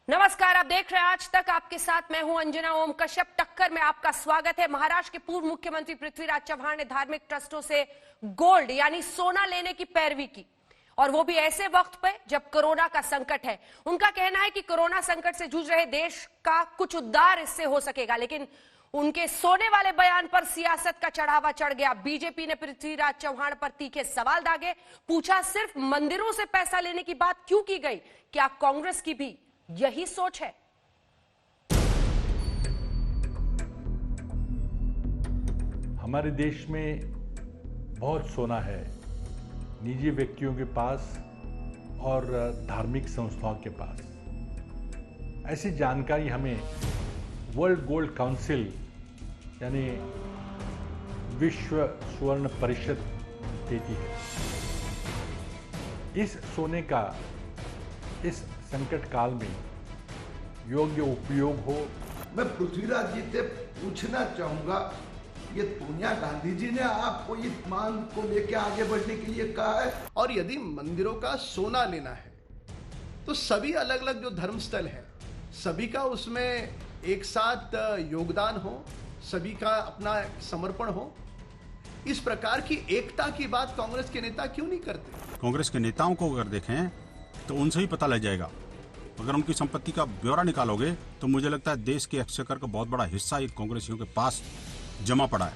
नमस्कार, आप देख रहे हैं आज तक। आपके साथ मैं हूं अंजना ओम कश्यप। टक्कर में आपका स्वागत है। महाराष्ट्र के पूर्व मुख्यमंत्री पृथ्वीराज चव्हाण ने धार्मिक ट्रस्टों से गोल्ड यानी सोना लेने की पैरवी की, और वो भी ऐसे वक्त पे जब कोरोना का संकट है। उनका कहना है कि कोरोना संकट से जूझ रहे देश का कुछ उद्धार इससे हो सकेगा, लेकिन उनके सोने वाले बयान पर सियासत का चढ़ावा चढ़ गया। बीजेपी ने पृथ्वीराज चव्हाण पर तीखे सवाल दागे। पूछा, सिर्फ मंदिरों से पैसा लेने की बात क्यों की गई? क्या कांग्रेस की भी यही सोच है? हमारे देश में बहुत सोना है निजी व्यक्तियों के पास और धार्मिक संस्थाओं के पास। ऐसी जानकारी हमें वर्ल्ड गोल्ड काउंसिल यानी विश्व स्वर्ण परिषद देती है। इस सोने का इस संकट काल में योग्य उपयोग हो। मैं पृथ्वीराज जी से पूछना चाहूंगा, ये सोनिया गांधी जी ने आपको इस मांग को लेकर आगे बढ़ने के लिए कहा है? और यदि मंदिरों का सोना लेना है तो सभी अलग अलग जो धर्मस्थल है सभी का उसमें एक साथ योगदान हो, सभी का अपना समर्पण हो। इस प्रकार की एकता की बात कांग्रेस के नेता क्यों नहीं करते? कांग्रेस के नेताओं को अगर देखें तो उनसे ही पता लग जाएगा। अगर उनकी संपत्ति का ब्यौरा निकालोगे तो मुझे लगता है देश के एक्सचेकर का बहुत बड़ा हिस्सा एक कांग्रेसियों के पास जमा पड़ा है।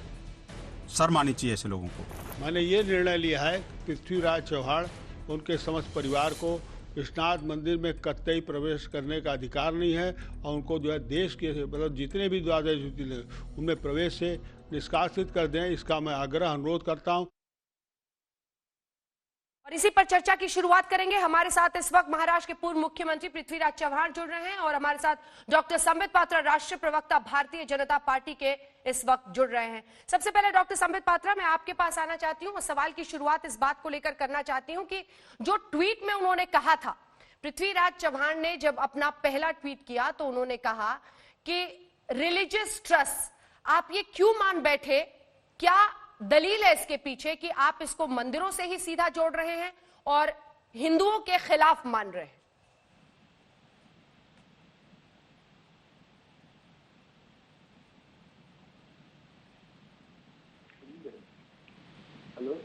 शर्म आनी चाहिए ऐसे लोगों को। मैंने ये निर्णय लिया है पृथ्वीराज चव्हाण उनके समस्त परिवार को विश्वनाथ मंदिर में कतई प्रवेश करने का अधिकार नहीं है, और उनको जो है देश के मतलब जितने भी द्वादश ज्योतिर्लिंग उनमें प्रवेश से निष्कासित कर दें, इसका मैं आग्रह अनुरोध करता हूँ। और इसी पर चर्चा की शुरुआत करेंगे। हमारे साथ इस वक्त महाराष्ट्र के पूर्व मुख्यमंत्री पृथ्वीराज चव्हाण जुड़ रहे हैं, और हमारे साथ डॉक्टर संबित पात्रा, राष्ट्रीय प्रवक्ता भारतीय जनता पार्टी के, इस वक्त जुड़ रहे हैं। सबसे पहले डॉक्टर संबित पात्रा, मैं आपके पास आना चाहती हूँ और सवाल की शुरुआत इस बात को लेकर करना चाहती हूँ कि जो ट्वीट में उन्होंने कहा था, पृथ्वीराज चव्हाण ने जब अपना पहला ट्वीट किया तो उन्होंने कहा कि रिलीजियस ट्रस्ट आप ये क्यों मान बैठे? क्या दलील है इसके पीछे कि आप इसको मंदिरों से ही सीधा जोड़ रहे हैं और हिंदुओं के खिलाफ मान रहे हैं? हेलो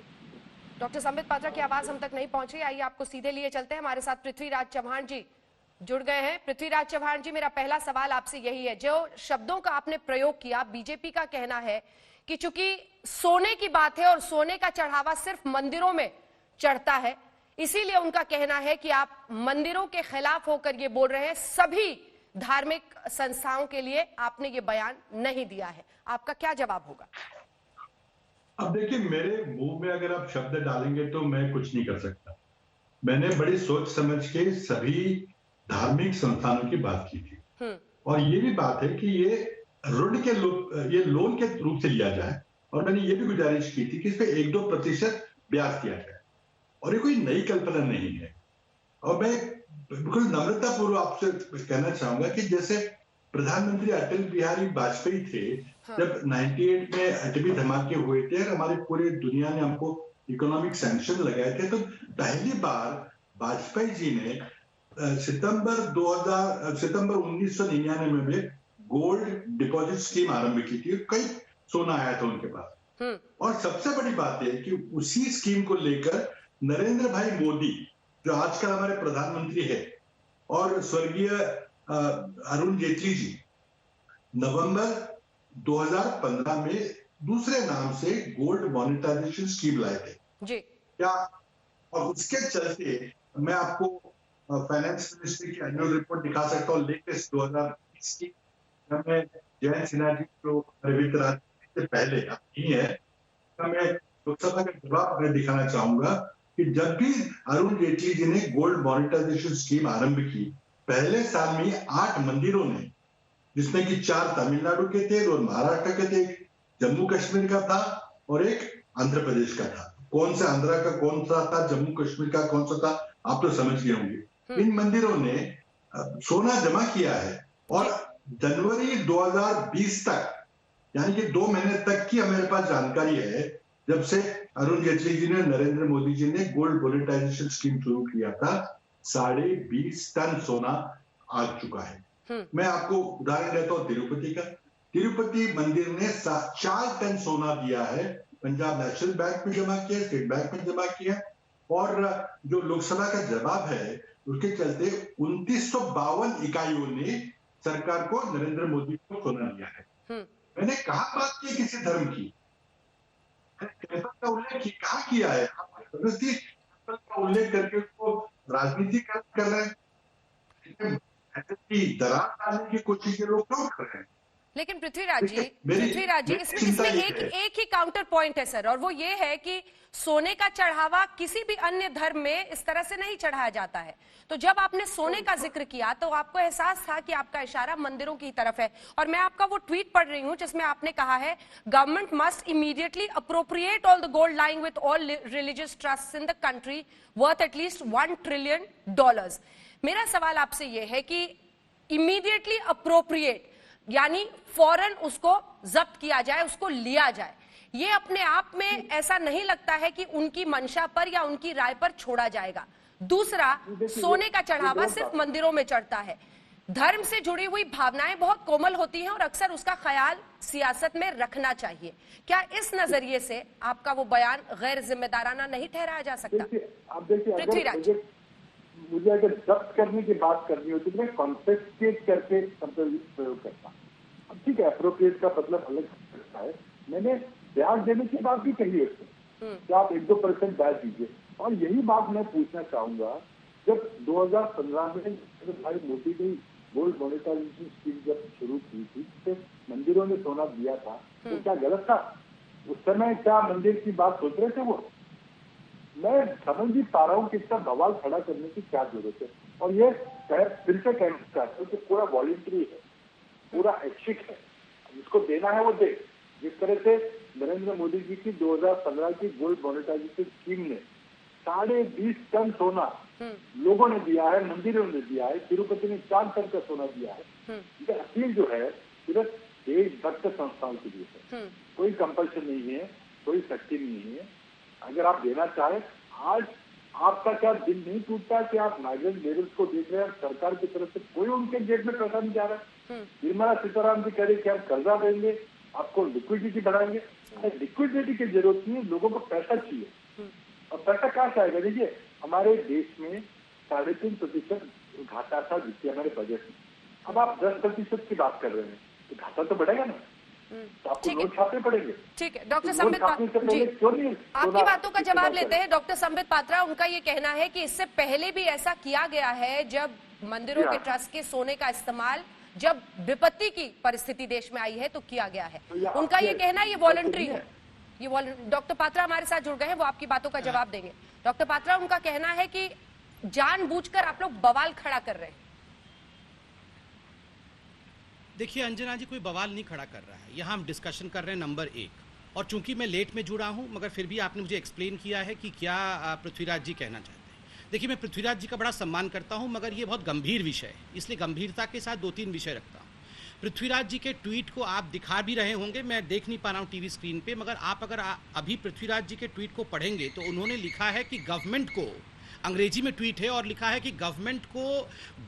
डॉक्टर संबित पात्रा की आवाज हम तक नहीं पहुंची। आइए आपको सीधे लिए चलते हैं। हमारे साथ पृथ्वीराज चव्हाण जी जुड़ गए हैं। पृथ्वीराज चव्हाण जी, मेरा पहला सवाल आपसे यही है, जो शब्दों का आपने प्रयोग किया, बीजेपी का कहना है कि चूंकि सोने की बात है और सोने का चढ़ावा सिर्फ मंदिरों में चढ़ता है, इसीलिए उनका कहना है कि आप मंदिरों के खिलाफ होकर ये बोल रहे हैं, सभी धार्मिक संस्थाओं के लिए आपने ये बयान नहीं दिया है। आपका क्या जवाब होगा? अब देखिए, मेरे मुंह में अगर आप शब्द डालेंगे तो मैं कुछ नहीं कर सकता। मैंने बड़ी सोच समझ के सभी धार्मिक संस्थानों की बात की थी, और ये भी बात है कि ये ऋण के ये लोन के रूप से लिया जाए, और मैंने ये भी गुजारिश की थी कि इस पे 1-2% ब्याज दिया जाए, और ये कोई नई कल्पना नहीं है। और मैं बिल्कुल नम्रतापूर्वक आपसे कहना चाहूंगा कि जैसे प्रधानमंत्री अटल बिहारी वाजपेयी थे, जब 98 में एटमी धमाके हुए थे और हमारी पूरी दुनिया ने हमको इकोनॉमिक सैंक्शन लगाए थे, तो पहली बार वाजपेयी जी ने सितंबर 1999 में गोल्ड डिपॉजिट स्कीम आरंभ की थी। कई सोना आया था उनके पास, और सबसे बड़ी बात है कि उसी स्कीम को लेकर नरेंद्र भाई मोदी, जो आजकल हमारे प्रधानमंत्री है, और स्वर्गीय अरुण जेटली जी नवंबर 2015 में दूसरे नाम से गोल्ड मॉनिटाइजेशन स्कीम लाए थे जी। क्या, और उसके चलते मैं आपको फाइनेंस मिनिस्ट्री की एनुअल रिपोर्ट दिखा सकता हूँ, लेटेस्ट 2020 की। मैं जयंत सिन्हा जी जो वित्त राज्य से पहले नहीं है, मैं लोकसभा का जवाब मैं दिखाना चाहूंगा कि जब भी अरुण जेटली जी ने गोल्ड मॉनिटाइजेशन स्कीम आरंभ की, पहले साल में 8 मंदिरों ने, जिसमें कि 4 तमिलनाडु के थे, 2 महाराष्ट्र के थे, एक जम्मू कश्मीर का था और एक आंध्र प्रदेश का था। कौन सा आंध्र का कौन सा था, जम्मू कश्मीर का कौन सा था, आप तो समझ गए होंगे। इन मंदिरों ने सोना जमा किया है, और जनवरी 2020 तक, यानी कि 2 महीने तक की मेरे पास जानकारी है, जब से अरुण जेटली जी ने, नरेंद्र मोदी जी ने गोल्ड मॉनिटाइजेशन स्कीम शुरू किया था, 20.5 टन सोना आ चुका है। मैं आपको उदाहरण देता हूँ तिरुपति का। तिरुपति मंदिर ने 4 टन सोना दिया है, पंजाब नेशनल बैंक में जमा किया, स्टेट बैंक में जमा किया, और जो लोकसभा का जवाब है उसके चलते 2952 इकाइयों ने सरकार को, नरेंद्र मोदी को सोना दिया है। मैंने कहा बात की किसी धर्म की, का उल्लेख कहा किया है? का उल्लेख करके उसको राजनीति कर रहे हैं, दरार डालने की कोशिश ये लोग क्यों कर रहे हैं? लेकिन पृथ्वीराज जी इसमें एक ही काउंटर पॉइंट है सर, और वो ये है कि सोने का चढ़ावा किसी भी अन्य धर्म में इस तरह से नहीं चढ़ाया जाता है। तो जब आपने सोने का जिक्र किया तो आपको एहसास था कि आपका इशारा मंदिरों की तरफ है, और मैं आपका वो ट्वीट पढ़ रही हूं जिसमें आपने कहा है, government must immediately appropriate all the gold lying with all religious trust in the country worth at least $1 trillion. मेरा सवाल आपसे यह है कि इमीडिएटली अप्रोप्रिएट यानी फौरन उसको जब्त किया जाए, उसको लिया जाए, ये अपने आप में ऐसा नहीं लगता है कि उनकी मंशा पर या उनकी राय पर छोड़ा जाएगा? दूसरा, सोने का चढ़ावा सिर्फ मंदिरों में चढ़ता है। धर्म से जुड़ी हुई भावनाएं बहुत कोमल होती हैं और अक्सर उसका ख्याल सियासत में रखना चाहिए। क्या इस नजरिए से आपका वो बयान गैर जिम्मेदाराना नहीं ठहराया जा सकता? पृथ्वीराज, मुझे अगर जब्त करने की बात करनी होती तो मैं कॉन्फिस्केट करके शब्द प्रयोग करता। अब ठीक है, अप्रोप्रिएट का मतलब अलग सकता है। मैंने ब्याज देने की बात भी कही है उसमें कि आप 1-2% ब्याज दीजिए। और यही बात मैं पूछना चाहूंगा, जब 2015 में भाई मोदी ने गोल्ड मॉनिटाइजेशन स्कीम जब शुरू की थी तो मंदिरों ने सोना दिया था, तो क्या गलत था? उस समय क्या मंदिर की बात सोच रहे थे वो? मैं समझ नहीं पा रहा हूँ कि इसका बवाल खड़ा करने की क्या जरूरत है। और ये फिर से कहना चाहता हूँ कि पूरा वॉलंटरी है, पूरा ऐच्छिक है, जिसको देना है वो दे। जिस तरह से नरेंद्र मोदी जी की 2015 की गोल्ड मॉनिटाइजेशन स्कीम ने 20.5 टन सोना लोगों ने दिया है, मंदिरों ने दिया है, तिरुपति ने 4 टन का सोना दिया है। ये अपील जो है सिर्फ देशभक्त संस्थाओं के लिए है, कोई कंपल्शन नहीं है, कोई सख्ती नहीं है। अगर आप देना चाहें, आज आपका क्या दिल नहीं टूटता कि आप माइग्रेंट लेबर्स को देख रहे हैं, सरकार की तरफ से कोई उनके जेब में पैसा नहीं जा रहा है। निर्मला सीतारामन जी कह रहे कि हम कर्जा देंगे, आपको लिक्विडिटी बढ़ाएंगे। लिक्विडिटी की जरूरत नहीं, लोगों को पैसा चाहिए। और पैसा कहाँ से आएगा? देखिए, हमारे देश में 3.5% घाटा था वित्तीय हमारे बजट में। अब आप 10% की बात कर रहे हैं, तो घाटा तो बढ़ेगा ना, तो आपको नोट छापने पड़ेंगे। ठीक है, डॉक्टर संबित पात्रा जी, आपकी बातों का जवाब लेते हैं। डॉक्टर संबित पात्रा, उनका ये कहना है कि इससे पहले भी ऐसा किया गया है, जब मंदिरों के ट्रस्ट के सोने का इस्तेमाल जब विपत्ति की परिस्थिति देश में आई है तो किया गया है। उनका ये कहना ये वॉलंटरी है। ये डॉक्टर पात्रा हमारे साथ जुड़ गए हैं, वो आपकी बातों का जवाब देंगे। डॉक्टर पात्रा, उनका कहना है कि जानबूझकर आप लोग बवाल खड़ा कर रहे हैं। देखिए अंजना जी, कोई बवाल नहीं खड़ा कर रहा है, यहाँ हम डिस्कशन कर रहे हैं नंबर 1। और चूंकि मैं लेट में जुड़ा हूँ, मगर फिर भी आपने मुझे एक्सप्लेन किया है कि क्या पृथ्वीराज जी कहना चाहते हैं। देखिए, मैं पृथ्वीराज जी का बड़ा सम्मान करता हूँ, मगर ये बहुत गंभीर विषय है, इसलिए गंभीरता के साथ 2-3 विषय रखता हूँ। पृथ्वीराज जी के ट्वीट को आप दिखा भी रहे होंगे, मैं देख नहीं पा रहा हूँ टीवी स्क्रीन पे, मगर आप अगर अभी पृथ्वीराज जी के ट्वीट को पढ़ेंगे तो उन्होंने लिखा है कि गवर्नमेंट को, अंग्रेजी में ट्वीट है, और लिखा है कि गवर्नमेंट को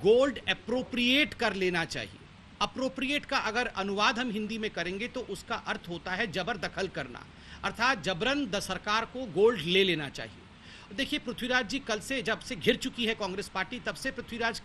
गोल्ड अप्रोप्रिएट कर लेना चाहिए। अप्रोप्रिएट का अगर अनुवाद हम हिंदी में करेंगे तो उसका अर्थ होता है जबरदखल करना, अर्थात जबरन सरकार को गोल्ड ले लेना चाहिए। देखिए, पृथ्वीराज जी कल से जब से घिर चुकी है कांग्रेस पार्टी, तब से पृथ्वीराज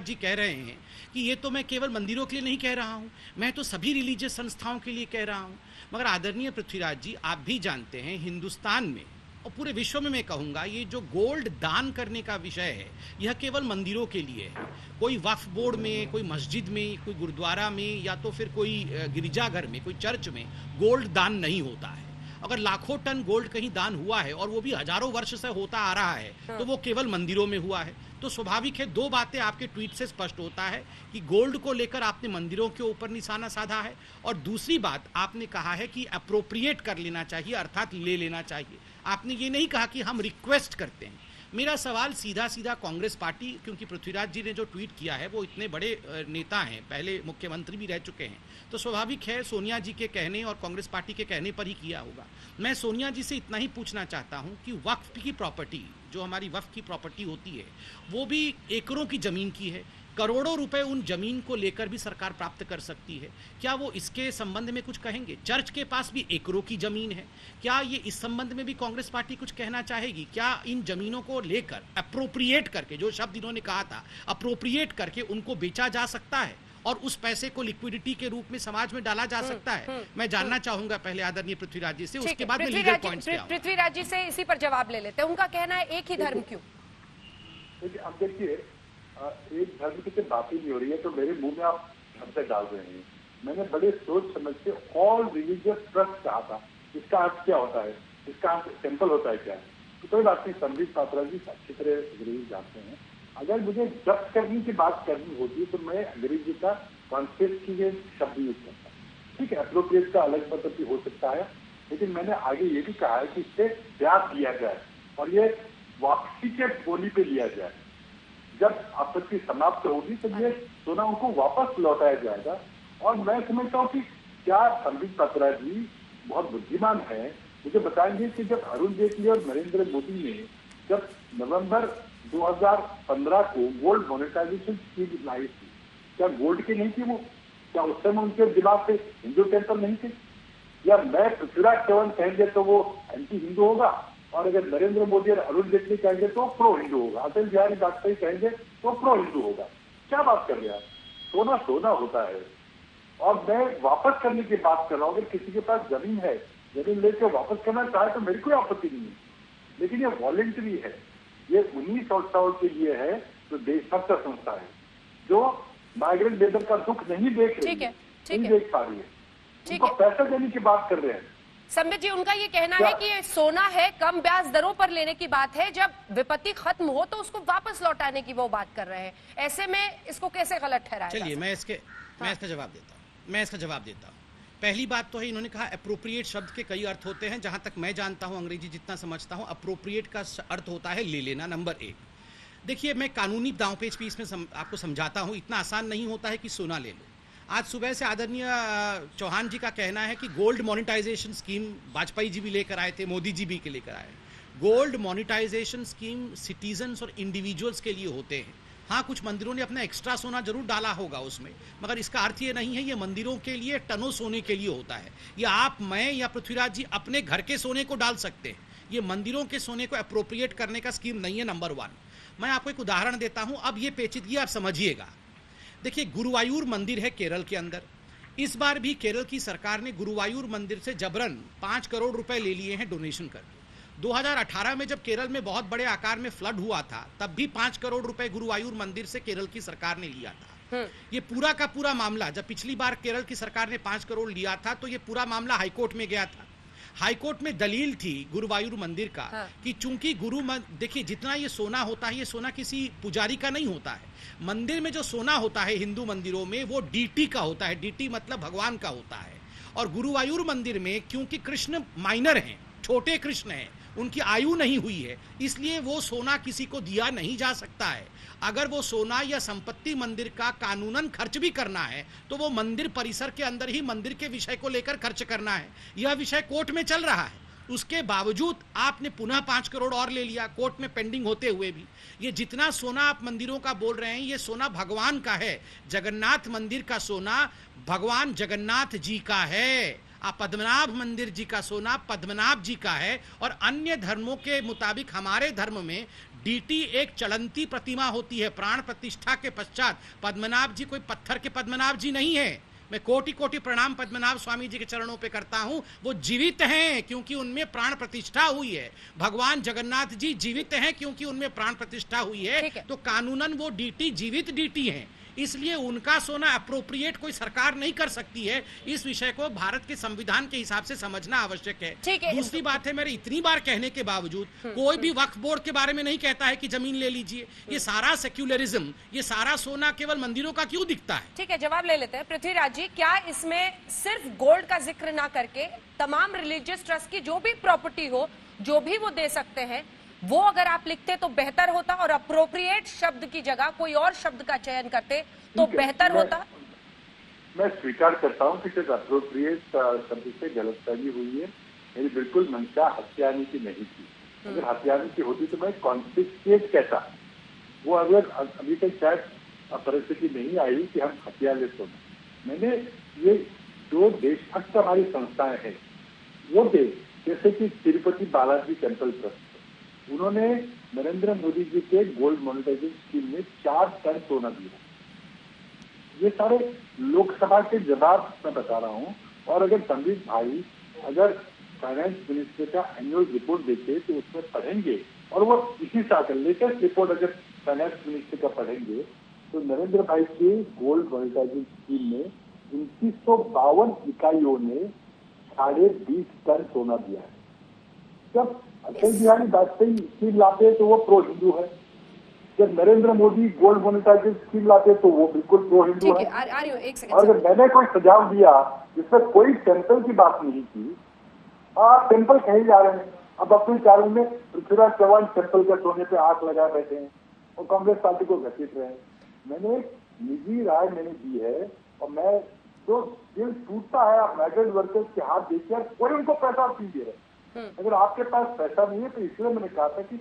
जी कह रहे हैं कि ये तो मैं केवल मंदिरों के लिए नहीं कह रहा हूँ, मैं तो सभी रिलीजियस संस्थाओं के लिए कह रहा हूँ। मगर आदरणीय पृथ्वीराज जी, आप भी जानते हैं हिंदुस्तान में और पूरे विश्व में, मैं कहूँगा, ये जो गोल्ड दान करने का विषय है यह केवल मंदिरों के लिए है। कोई वक्फ बोर्ड में, कोई मस्जिद में, कोई गुरुद्वारा में, या तो फिर कोई गिरजाघर में, कोई चर्च में गोल्ड दान नहीं होता है। अगर लाखों टन गोल्ड कहीं दान हुआ है और वो भी हजारों वर्ष से होता आ रहा है, तो वो केवल मंदिरों में हुआ है। तो स्वाभाविक है, 2 बातें आपके ट्वीट से स्पष्ट होता है कि गोल्ड को लेकर आपने मंदिरों के ऊपर निशाना साधा है, और दूसरी बात आपने कहा है कि अप्रोप्रिएट कर लेना चाहिए, अर्थात ले लेना चाहिए। आपने ये नहीं कहा कि हम रिक्वेस्ट करते हैं। मेरा सवाल सीधा सीधा कांग्रेस पार्टी, क्योंकि पृथ्वीराज जी ने जो ट्वीट किया है वो इतने बड़े नेता हैं, पहले मुख्यमंत्री भी रह चुके हैं, तो स्वाभाविक है सोनिया जी के कहने और कांग्रेस पार्टी के कहने पर ही किया होगा। मैं सोनिया जी से इतना ही पूछना चाहता हूं कि वक्फ की प्रॉपर्टी, जो हमारी वक्फ की प्रॉपर्टी होती है, वो भी एकड़ों की ज़मीन की है। करोड़ों रुपए उन जमीन को लेकर भी सरकार प्राप्त कर सकती है। क्या वो इसके संबंध में कुछ कहेंगे? चर्च के पास भी एकड़ों की जमीन है, क्या ये इस संबंध में भी कांग्रेस पार्टी कुछ कहना चाहेगी? क्या इन जमीनों को लेकर अप्रोप्रिएट करके, जो शब्द इन्होंने कहा था, अप्रोप्रिएट करके उनको बेचा जा सकता है और उस पैसे को लिक्विडिटी के रूप में समाज में डाला जा सकता है? मैं जानना चाहूंगा पहले आदरणीय पृथ्वीराज जी से, उसके बाद में लीगल पॉइंट्स पे आऊंगा। पृथ्वीराज जी से इसी पर जवाब ले लेते हैं। उनका कहना है एक ही धर्म क्यों? अब देखिए, एक धर्म की तो बात ही नहीं हो रही है, तो मेरे मुंह में आप शब्द डाल रहे हैं। मैंने बड़े सोच समझ के ऑल रिलीजियस ट्रस्ट कहा था। इसका अर्थ क्या होता है, इसका अर्थ सिंपल होता है क्या? तो कोई बात नहीं, संबित पात्रा जी अच्छी तरह अंग्रेजी जानते हैं। अगर मुझे जब्त करने की बात करनी होती तो मैं अंग्रेजी का कॉन्सेप्ट की शब्द यूज करता। ठीक है, अप्रोप्रिएट का अलग मतलब भी हो सकता है, लेकिन मैंने आगे ये भी कहा है कि इससे ब्याज लिया जाए और ये वापसी के बोली पे लिया जाए। जब आपत्ति समाप्त होगी तो ये सोना उनको वापस लौटाया जाएगा। और मैं समझता हूँ कि क्या संबित पात्रा जी बहुत बुद्धिमान है, मुझे बताएंगे कि जब अरुण जेटली और नरेंद्र मोदी ने जब नवंबर 2015 को गोल्ड मोनेटाइजेशन स्कीम लाई थी, क्या गोल्ड की नहीं थी वो? क्या उस समय उनके दिमाग पे हिंदू टेंपर नहीं थे? या मैं पृथ्वीराज चौहान कहेंगे तो वो एंटी हिंदू होगा, और अगर नरेंद्र मोदी और अरुण जेटली कहेंगे तो प्रो हिंदू होगा, अटल बिहारी वाजपेयी कहेंगे तो प्रो हिंदू होगा? क्या बात कर रहे हैं? सोना सोना होता है। और मैं वापस करने की बात कर रहा हूँ। अगर किसी के पास जमीन है, जमीन लेकर वापस करना चाहे तो मेरी कोई आपत्ति नहीं है, लेकिन ये वॉलेंटरी है। ये 19 साल के लिए है, तो देशभक्त संस्था है जो माइग्रेंट लेबर का दुख नहीं देख रही है, नहीं देख पा रही है, उनको पैसा देने की बात कर रहे हैं। संबित जी, उनका ये कहना है कि ये सोना है, कम ब्याज दरों पर लेने की बात है, जब विपत्ति खत्म हो तो उसको वापस लौटाने की वो बात कर रहे हैं। ऐसे में इसको कैसे गलत ठहराया? चलिए मैं इसका जवाब देता हूँ। पहली बात तो है, इन्होंने कहा अप्रोप्रिएट शब्द के कई अर्थ होते हैं। जहां तक मैं जानता हूं, अंग्रेजी जितना समझता हूं, अप्रोप्रिएट का अर्थ होता है ले लेना, नंबर 1। देखिए, मैं कानूनी दांवपेच भी इसमें आपको समझाता हूं। इतना आसान नहीं होता है कि सोना ले लो। आज सुबह से आदरणीय चौहान जी का कहना है कि gold monetisation scheme Vajpayee ji भी लेकर आए थे, मोदी जी भी के लेकर आए। गोल्ड मोनेटाइजेशन स्कीम सिटीजन्स और इंडिविजुअल्स के लिए होते हैं। हाँ, कुछ मंदिरों ने अपना एक्स्ट्रा सोना जरूर डाला होगा उसमें, मगर इसका अर्थ ये नहीं है ये मंदिरों के लिए टनों सोने के लिए होता है। या आप, मैं या पृथ्वीराज जी अपने घर के सोने को डाल सकते हैं। ये मंदिरों के सोने को अप्रोप्रिएट करने का स्कीम नहीं है, नंबर 1। मैं आपको एक उदाहरण देता हूं, अब ये पेचीदगी आप समझिएगा। देखिए, गुरुवायूर मंदिर है केरल के अंदर। इस बार भी केरल की सरकार ने गुरुवायूर मंदिर से जबरन 5 करोड़ रुपए ले लिए हैं डोनेशन करके। 2018 में जब केरल में बहुत बड़े आकार में फ्लड हुआ था, तब भी 5 करोड़ रुपए गुरुवायूर मंदिर से केरल की सरकार ने लिया था। ये पूरा का पूरा मामला, जब पिछली बार केरल की सरकार ने 5 करोड़ लिया था, तो ये पूरा मामला हाईकोर्ट में गया था। हाईकोर्ट में दलील थी गुरुवायूर मंदिर का कि चूंकि देखिए, जितना ये सोना होता है, ये सोना किसी पुजारी का नहीं होता है। मंदिर में जो सोना होता है हिंदू मंदिरों में, वो डीटी का होता है। डीटी मतलब भगवान का होता है। और गुरुवायूर मंदिर में क्योंकि कृष्ण माइनर हैं, छोटे कृष्ण हैं, उनकी आयु नहीं हुई है, इसलिए वो सोना किसी को दिया नहीं जा सकता है। अगर वो सोना या संपत्ति मंदिर का कानूनन खर्च भी करना है, तो वो मंदिर परिसर के अंदर ही मंदिर के विषय को लेकर खर्च करना है। यह विषय कोर्ट में चल रहा है, उसके बावजूद आपने पुनः 5 करोड़ और ले लिया, कोर्ट में पेंडिंग होते हुए भी। ये जितना सोना आप मंदिरों का बोल रहे हैं, ये सोना भगवान का है। जगन्नाथ मंदिर का सोना भगवान जगन्नाथ जी का है। पद्मनाभ मंदिर जी का सोना पद्मनाभ जी का है। और अन्य धर्मों के मुताबिक हमारे धर्म में डीटी एक चलंती प्रतिमा होती है। प्राण प्रतिष्ठा के पश्चात पद्मनाभ जी कोई पत्थर के पद्मनाभ जी नहीं है। मैं कोटि कोटि प्रणाम पद्मनाभ स्वामी जी के चरणों पे करता हूं। वो जीवित हैं क्योंकि उनमें प्राण प्रतिष्ठा हुई है। भगवान जगन्नाथ जी जीवित हैं क्योंकि उनमें प्राण प्रतिष्ठा हुई है। तो कानूनन वो डीटी जीवित डीटी हैं, इसलिए उनका सोना अप्रोप्रिएट कोई सरकार नहीं कर सकती है। इस विषय को भारत के संविधान के हिसाब से समझना आवश्यक है। दूसरी बात है, मेरे इतनी बार कहने के बावजूद कोई भी वक्फ बोर्ड के बारे में नहीं कहता है कि जमीन ले लीजिए। ये सारा सेक्युलरिज्म, ये सारा सोना केवल मंदिरों का क्यों दिखता है? ठीक है, जवाब ले लेते हैं। पृथ्वीराज जी, क्या इसमें सिर्फ गोल्ड का जिक्र ना करके तमाम रिलीजियस ट्रस्ट की जो भी प्रॉपर्टी हो, जो भी वो दे सकते हैं, वो अगर आप लिखते तो बेहतर होता, और अप्रोप्रिएट शब्द की जगह कोई और शब्द का चयन करते तो बेहतर होता? मैं स्वीकार करता हूँ कि अप्रोप्रिएट शब्द से गलतफहमी हुई है। मेरी बिल्कुल मंशा हत्याने की नहीं थी। अगर हत्याने की होती तो मैं कॉन्फिस्केट कहता। वो अगर अभी तक शायद परिस्थिति नहीं आई कि हम हथियार ले सोना। मैंने ये जो देशभक्त हमारी संस्थाएं हैं वो देश, जैसे कि तिरुपति बालाजी टेम्पल ट्रस्ट, उन्होंने नरेंद्र मोदी जी के गोल्ड मोनेटाइजेशन स्कीम में 4 टन सोना दिया। ये सारे लोकसभा के जवाब मैं बता रहा हूँ। और अगर संदीप भाई अगर फाइनेंस मिनिस्टर का एनुअल रिपोर्ट देखे तो उसमें पढ़ेंगे, और वो इसी साल का लेटेस्ट रिपोर्ट अगर फाइनेंस मिनिस्टर का पढ़ेंगे तो नरेंद्र भाई के गोल्ड मोनेटाइजेशन स्कीम में 2952 इकाइयों ने 20.5 टन सोना दिया है। जब अटल बिहारी वाजपेयी स्कीम लाते हैं तो वो प्रो हिंदू है, जब Narendra Modi gold monetisation scheme लाते हैं तो वो बिल्कुल प्रो हिंदू है। और अगर मैंने कोई सुझाव दिया जिसमें कोई टेम्पल की बात नहीं की, आप टेम्पल कहीं जा रहे हैं। अब अपने चारों में पृथ्वीराज चौहान टेम्पल के सोने पे आंख लगाए बैठे हैं और कांग्रेस पार्टी को घसीट रहे हैं। मैंने एक निजी राय मैंने दी है, और मैं जो दिल टूटता है आप माइग्रेंट वर्कर्स के हाथ देखिए, कोई उनको पैसा नहीं दे रहे। अगर आपके पास पैसा नहीं है तो इसलिए मैंने कहा था कि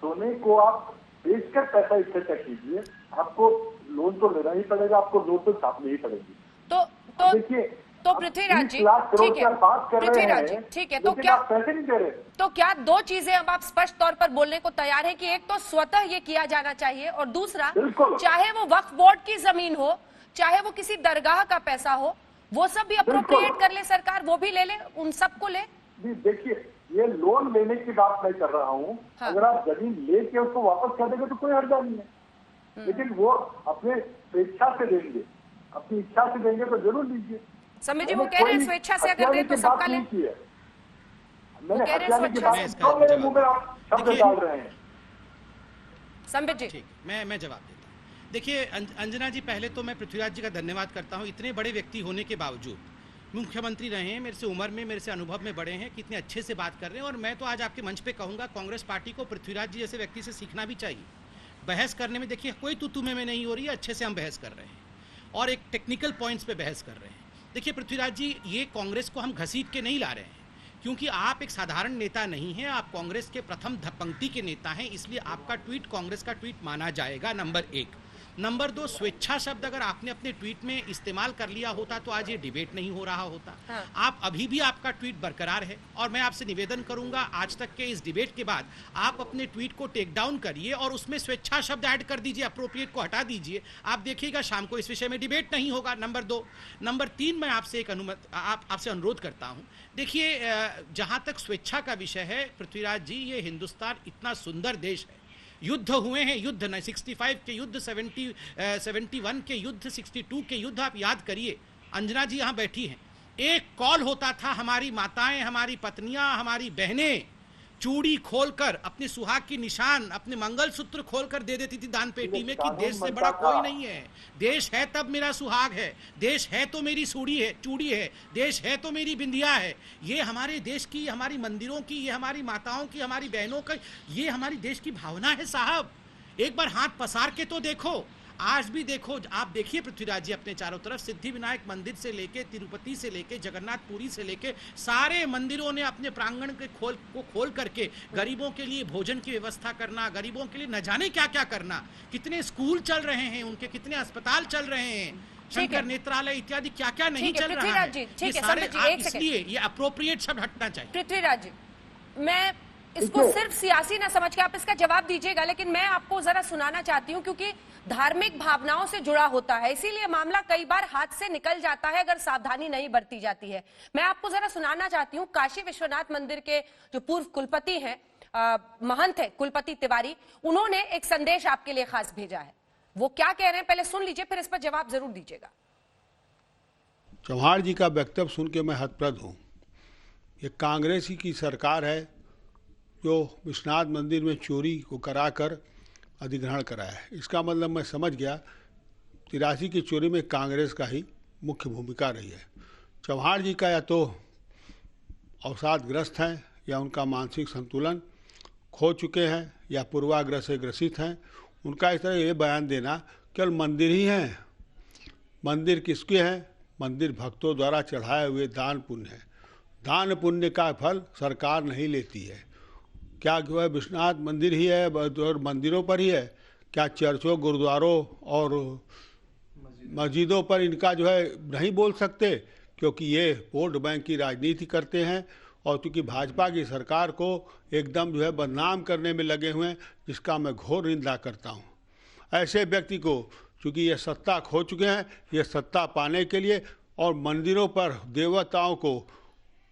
सोने को आप बेचकर पैसा इकट्ठा कीजिए, आपको लोन तो लेना ही पड़ेगा, आपको लोन तो छापनी ही पड़ेगी। तो देखिए, तो पृथ्वीराज जी, ठीक है, पृथ्वीराज जी, ठीक है, तो क्या पैसे नहीं दे रहे? तो क्या 2 चीजें अब आप स्पष्ट तौर पर बोलने को तैयार है कि एक तो स्वतः ये किया जाना चाहिए, और दूसरा चाहे वो वक्फ बोर्ड की जमीन हो, चाहे वो किसी दरगाह का पैसा हो, वो सब भी अप्रोप्रिएट कर ले सरकार, वो भी ले ले, उन सबको ले। देखिए, ये लोन लेने की बात मैं कर रहा हूँ। हाँ। अगर आप जमीन लेके उसको वापस कर देंगे तो कोई हर्जा नहीं है, लेकिन वो अपने स्वेच्छा से देंगे, अपनी इच्छा से देंगे तो जरूर लीजिए। संबित जी वो कह रहे हैं स्वेच्छा से अगर दे तो सबका ले। मैंने हथियाने की बात मेरे मुंह में आप शब्द डाल रहे हैं। संबित जी, ठीक, मैं जवाब देता हूँ। देखिए अंजना जी, पहले तो मैं पृथ्वीराज जी का धन्यवाद करता हूँ। इतने बड़े व्यक्ति होने के बावजूद मुख्यमंत्री रहे हैं, मेरे से उम्र में, मेरे से अनुभव में बड़े हैं, कितने अच्छे से बात कर रहे हैं। और मैं तो आज आपके मंच पे कहूँगा, कांग्रेस पार्टी को पृथ्वीराज जी जैसे व्यक्ति से सीखना भी चाहिए। बहस करने में देखिए कोई तू तुम्हें में नहीं हो रही है, अच्छे से हम बहस कर रहे हैं और एक टेक्निकल पॉइंट्स पे बहस कर रहे हैं। देखिए पृथ्वीराज जी, ये कांग्रेस को हम घसीट के नहीं ला रहे हैं, क्योंकि आप एक साधारण नेता नहीं हैं, आप कांग्रेस के प्रथम पंक्ति के नेता हैं, इसलिए आपका ट्वीट कांग्रेस का ट्वीट माना जाएगा, नंबर 1। नंबर 2, स्वेच्छा शब्द अगर आपने अपने ट्वीट में इस्तेमाल कर लिया होता तो आज ये डिबेट नहीं हो रहा होता। हाँ। आप अभी भी आपका ट्वीट बरकरार है, और मैं आपसे निवेदन करूंगा आज तक के इस डिबेट के बाद आप अपने ट्वीट को टेक डाउन करिए और उसमें स्वेच्छा शब्द ऐड कर दीजिए, अप्रोप्रिएट को हटा दीजिए। आप देखिएगा शाम को इस विषय में डिबेट नहीं होगा, नंबर 2। नंबर 3, मैं आपसे एक आपसे अनुरोध करता हूं। देखिए, जहां तक स्वेच्छा का विषय है पृथ्वीराज जी, ये हिंदुस्तान इतना सुंदर देश है, युद्ध हुए हैं, युद्ध न 65 के युद्ध, 71 के युद्ध, 62 के युद्ध, आप याद करिए। अंजना जी यहाँ बैठी हैं, एक कॉल होता था, हमारी माताएं, हमारी पत्नियां, हमारी बहनें चूड़ी खोलकर, अपने सुहाग की निशान, अपने मंगलसूत्र खोलकर दे देती थी दान पेटी में कि देश से बड़ा कोई नहीं है, देश है तब मेरा सुहाग है, देश है तो मेरी चूड़ी है, देश है तो मेरी बिंदिया है। ये हमारे देश की, हमारी मंदिरों की, ये हमारी माताओं की, हमारी बहनों का, ये हमारी देश की भावना है साहब। एक बार हाथ पसार के तो देखो, आज भी देखो, आप देखिए पृथ्वीराज जी अपने चारों तरफ, सिद्धि विनायक मंदिर से लेके, तिरुपति से लेके, जगन्नाथपुरी से लेके, सारे मंदिरों ने अपने प्रांगण के खोल करके गरीबों के लिए भोजन की व्यवस्था करना, गरीबों के लिए न जाने क्या क्या करना, कितने स्कूल चल रहे हैं उनके, कितने अस्पताल चल रहे हैं, शंकर नेत्रालय इत्यादि क्या क्या नहीं चल रहा है। इसलिए ये अप्रोप्रिएट शब्द हटना चाहिए। पृथ्वीराज जी, मैं इसको सिर्फ सियासी ना समझ के आप इसका जवाब दीजिएगा, लेकिन मैं आपको जरा सुनाना चाहती हूँ, क्योंकि धार्मिक भावनाओं से जुड़ा होता है, इसीलिए मामला कई बार हाथ से निकल जाता है अगर सावधानी नहीं बरती जाती है। मैं आपको जरा सुनाना चाहती हूँ, काशी विश्वनाथ मंदिर के जो पूर्व कुलपति हैं, महंत है कुलपति तिवारी, उन्होंने एक संदेश आपके लिए खास भेजा है। वो क्या कह रहे हैं पहले सुन लीजिए, फिर इस पर जवाब जरूर दीजिएगा। चौहान जी का वक्तव्य सुन के मैं हतप्रद हूँ। ये कांग्रेस की सरकार है जो विश्वनाथ मंदिर में चोरी को कराकर अधिग्रहण कराया है। इसका मतलब मैं समझ गया 83 की चोरी में कांग्रेस का ही मुख्य भूमिका रही है। चौहान जी का या तो अवसादग्रस्त हैं, या उनका मानसिक संतुलन खो चुके हैं, या पूर्वाग्रह से ग्रसित हैं। उनका इस तरह ये बयान देना, केवल मंदिर ही हैं, मंदिर किसके हैं? मंदिर भक्तों द्वारा चढ़ाए हुए दान पुण्य है। दान पुण्य का फल सरकार नहीं लेती है। क्या जो है विश्वनाथ मंदिर ही है और मंदिरों पर ही है? क्या चर्चों, गुरुद्वारों और मस्जिदों पर इनका जो है नहीं बोल सकते, क्योंकि ये वोट बैंक की राजनीति करते हैं और चूँकि भाजपा की सरकार को एकदम जो है बदनाम करने में लगे हुए हैं, जिसका मैं घोर निंदा करता हूँ। ऐसे व्यक्ति को चूँकि ये सत्ता खो चुके हैं, ये सत्ता पाने के लिए और मंदिरों पर देवताओं को,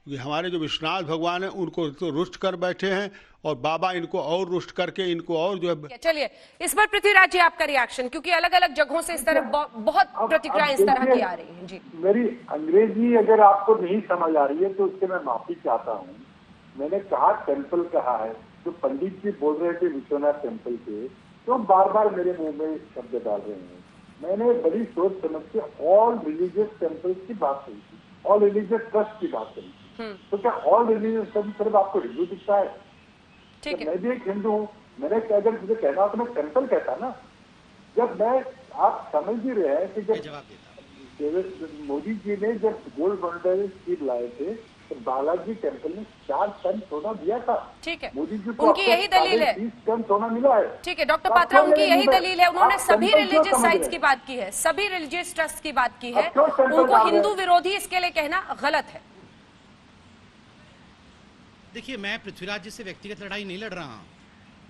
ये हमारे जो विश्वनाथ भगवान हैं उनको तो रुष्ट कर बैठे हैं और बाबा इनको और रुष्ट करके इनको और जो है। चलिए इस पर पृथ्वीराज जी आपका रिएक्शन, क्योंकि अलग अलग जगहों से इस तरह बहुत प्रतिक्रियाएं इस तरह की आ रही हैं। जी, मेरी अंग्रेजी अगर आपको नहीं समझ आ रही है तो उसके मैं माफी चाहता हूँ। मैंने कहा टेम्पल कहा है, जो पंडित जी बोल रहे थे विश्वनाथ टेम्पल के, तो बार बार मेरे मुंह में शब्द डाल रहे हैं। मैंने बड़ी सोच समझ के ऑल रिलीजियस टेम्पल्स की बात करी थी, ऑल रिलीजियस ट्रस्ट की बात करी थी। तो क्या ऑल रिलीजियस ट्रस्ट सिर्फ आपको हिंदू दिखता है? ठीक है, मैं भी एक हिंदू हूँ। मैंने अगर मुझे कहना हो तो मैं टेम्पल कहता ना। जब मैं, आप समझ ही रहे हैं कि जब मोदी जी ने जब गोल्ड मेडल स्कीम लाए थे तो बालाजी टेम्पल ने 4 टन सोना दिया था। ठीक है, मोदी जी को उनकी यही दलील है। 30 टन सोना मिला है। ठीक है डॉक्टर पात्रा, उनकी यही दलील है। उन्होंने सभी रिलीजियस साइट्स की बात की है, सभी रिलीजियस ट्रस्ट की बात की है। उनको हिंदू विरोधी इसके लिए कहना गलत है। देखिए, मैं पृथ्वीराज जी से व्यक्तिगत लड़ाई नहीं लड़ रहा हूँ,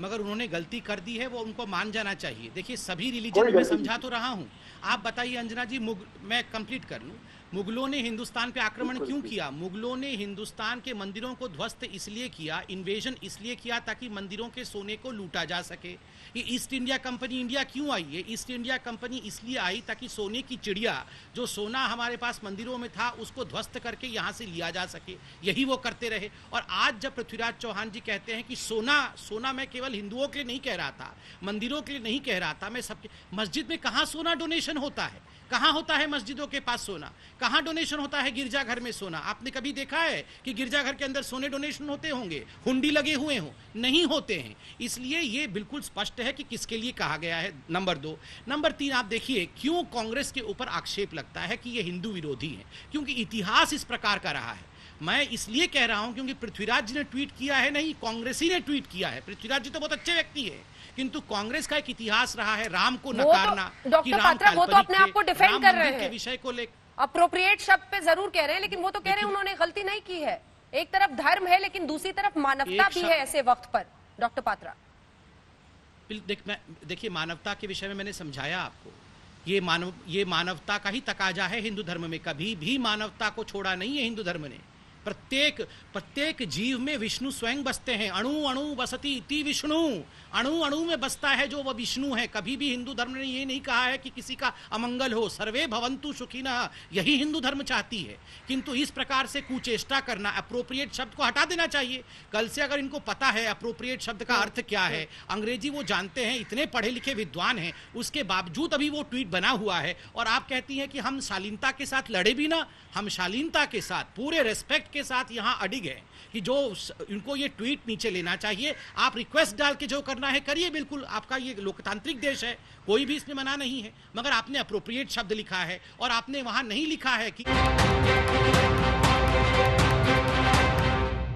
मगर उन्होंने गलती कर दी है, वो उनको मान जाना चाहिए। देखिए, सभी रिलीजन में समझा तो रहा हूँ। आप बताइए अंजना जी, मैं कंप्लीट कर लूँ। मुगलों ने हिंदुस्तान पे आक्रमण क्यों किया? मुगलों ने हिंदुस्तान के मंदिरों को ध्वस्त इसलिए किया, इन्वेजन इसलिए किया ताकि मंदिरों के सोने को लूटा जा सके। ये ईस्ट इंडिया कंपनी इंडिया क्यों आई है? ईस्ट इंडिया कंपनी इसलिए आई ताकि सोने की चिड़िया, जो सोना हमारे पास मंदिरों में था, उसको ध्वस्त करके यहाँ से लिया जा सके। यही वो करते रहे। और आज जब पृथ्वीराज चौहान जी कहते हैं कि सोना मैं केवल हिंदुओं के लिए नहीं कह रहा था, मंदिरों के लिए नहीं कह रहा था, मैं सबके, मस्जिद में कहाँ सोना डोनेशन होता है? कहाँ होता है मस्जिदों के पास सोना? कहाँ डोनेशन होता है गिरजाघर में सोना? आपने कभी देखा है कि गिरजाघर के अंदर सोने डोनेशन होते होंगे, हुंडी लगे हुए हों? नहीं होते हैं। इसलिए ये बिल्कुल स्पष्ट है कि किसके लिए कहा गया है। नंबर 2। नंबर 3, आप देखिए क्यों कांग्रेस के ऊपर आक्षेप लगता है कि ये हिंदू विरोधी है, क्योंकि इतिहास इस प्रकार का रहा है। मैं इसलिए कह रहा हूं क्योंकि पृथ्वीराज जी ने ट्वीट किया है, नहीं कांग्रेसी ने ट्वीट किया है। पृथ्वीराज जी तो बहुत अच्छे व्यक्ति है, किंतु कांग्रेस का एक इतिहास रहा है राम को नकारना। डॉक्टर पात्रा, वो तो अपने आप को डिफेंड कर रहे हैं, विषय को लेकर अप्रोप्रिएट शब्द पे जरूर कह रहे हैं, लेकिन वो तो कह रहे हैं उन्होंने गलती नहीं की है। एक तरफ धर्म है लेकिन दूसरी तरफ मानवता भी है ऐसे वक्त पर। डॉक्टर पात्रा, देखिए, मानवता के विषय में मैंने समझाया आपको। ये मानवता का ही तकाजा है हिंदू धर्म में। कभी भी मानवता को छोड़ा नहीं है हिंदू धर्म ने। प्रत्येक जीव में विष्णु स्वयं बसते हैं। अणु अणु बसती इति विष्णु, अणु अणु में बसता है जो वह विष्णु है। कभी भी हिंदू धर्म ने ये नहीं कहा है कि किसी का अमंगल हो। सर्वे भवन्तु सुखिनः, यही हिंदू धर्म चाहती है। किंतु इस प्रकार से कुचेष्टा करना, अप्रोप्रिएट शब्द को हटा देना चाहिए। कल से अगर इनको पता है अप्रोप्रिएट शब्द का अर्थ क्या है, अंग्रेजी वो जानते हैं, इतने पढ़े लिखे विद्वान हैं, उसके बावजूद अभी वो ट्वीट बना हुआ है और आप कहती हैं कि हम शालीनता के साथ लड़े भी ना। हम शालीनता के साथ, पूरे रेस्पेक्ट के साथ यहां अडिग है कि जो इनको ये ट्वीट नीचे लेना चाहिए। आप रिक्वेस्ट डाल के जो करना है करिए, बिल्कुल आपका ये लोकतांत्रिक देश है, कोई भी इसमें मना नहीं है। मगर आपने अप्रोप्रिएट शब्द लिखा है और आपने वहां नहीं लिखा है कि